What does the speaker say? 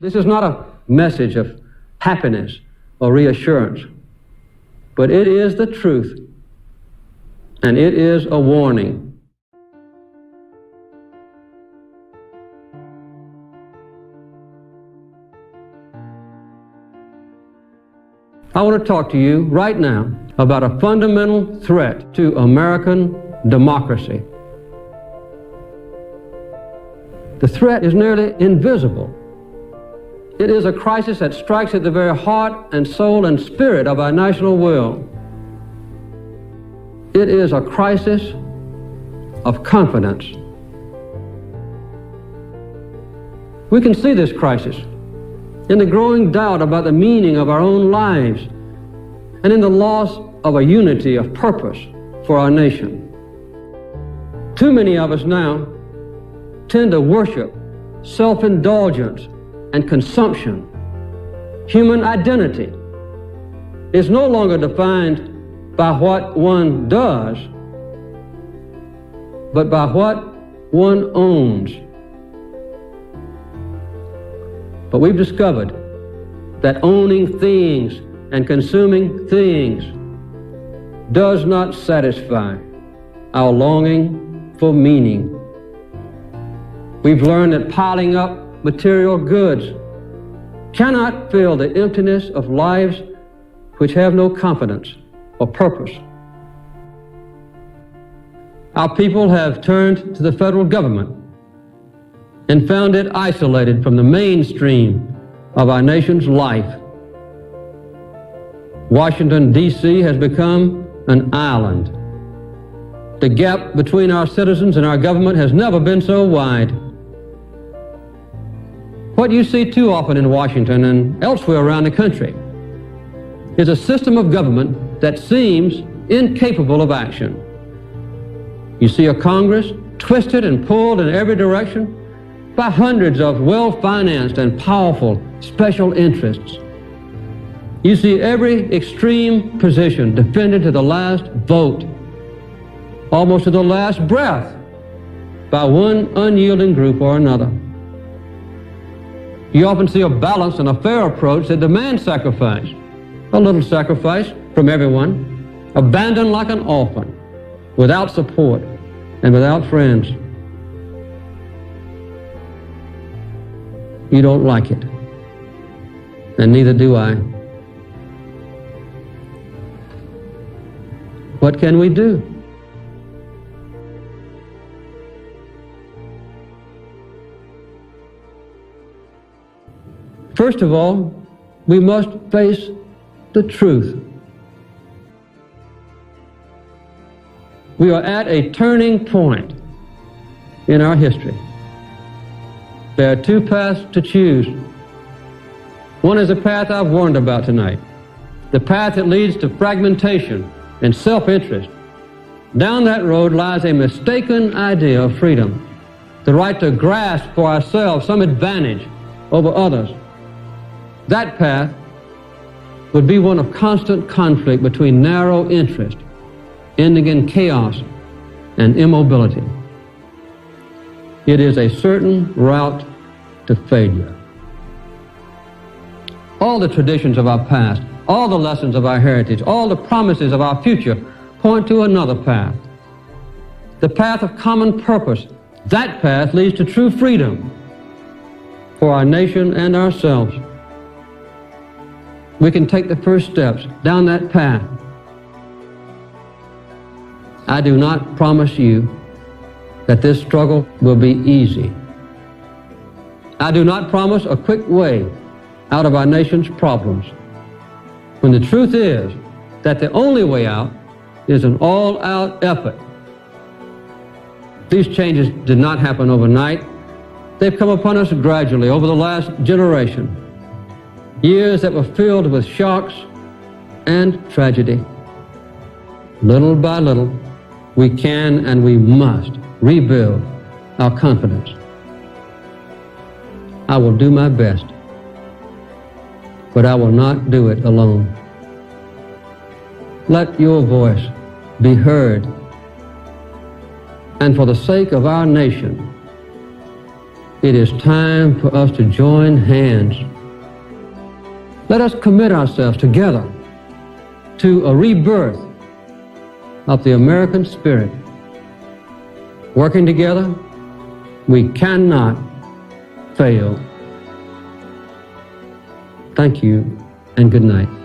This is not a message of happiness or reassurance, but it is the truth, and it is a warning. I want to talk to you right now about a fundamental threat to American democracy. The threat is nearly invisible. It is a crisis that strikes at the very heart and soul and spirit of our national will. It is a crisis of confidence. We can see this crisis in the growing doubt about the meaning of our own lives and in the loss of a unity of purpose for our nation. Too many of us now tend to worship self-indulgence and consumption. Human identity is no longer defined by what one does, but by what one owns. But we've discovered that owning things and consuming things does not satisfy our longing for meaning. We've learned that piling up material goods cannot fill the emptiness of lives which have no confidence or purpose. Our people have turned to the federal government and found it isolated from the mainstream of our nation's life. Washington, D.C. has become an island. The gap between our citizens and our government has never been so wide. What you see too often in Washington and elsewhere around the country is a system of government that seems incapable of action. You see a Congress twisted and pulled in every direction by hundreds of well-financed and powerful special interests. You see every extreme position defended to the last vote, almost to the last breath, by one unyielding group or another. You often see a balanced and a fair approach that demands sacrifice, a little sacrifice from everyone, abandoned like an orphan, without support and without friends. You don't like it, and neither do I. What can we do? First of all, we must face the truth. We are at a turning point in our history. There are two paths to choose. One is the path I've warned about tonight, the path that leads to fragmentation and self-interest. Down that road lies a mistaken idea of freedom, the right to grasp for ourselves some advantage over others. That path would be one of constant conflict between narrow interest, ending in chaos and immobility. It is a certain route to failure. All the traditions of our past, all the lessons of our heritage, all the promises of our future point to another path, the path of common purpose. That path leads to true freedom for our nation and ourselves. We can take the first steps down that path. I do not promise you that this struggle will be easy. I do not promise a quick way out of our nation's problems, when the truth is that the only way out is an all-out effort. These changes did not happen overnight. They've come upon us gradually over the last generation. Years that were filled with shocks and tragedy. Little by little, we can and we must rebuild our confidence. I will do my best, but I will not do it alone. Let your voice be heard, and for the sake of our nation, It is time for us to join hands. Let us commit ourselves together to a rebirth of the American spirit. Working together, we cannot fail. Thank you and good night.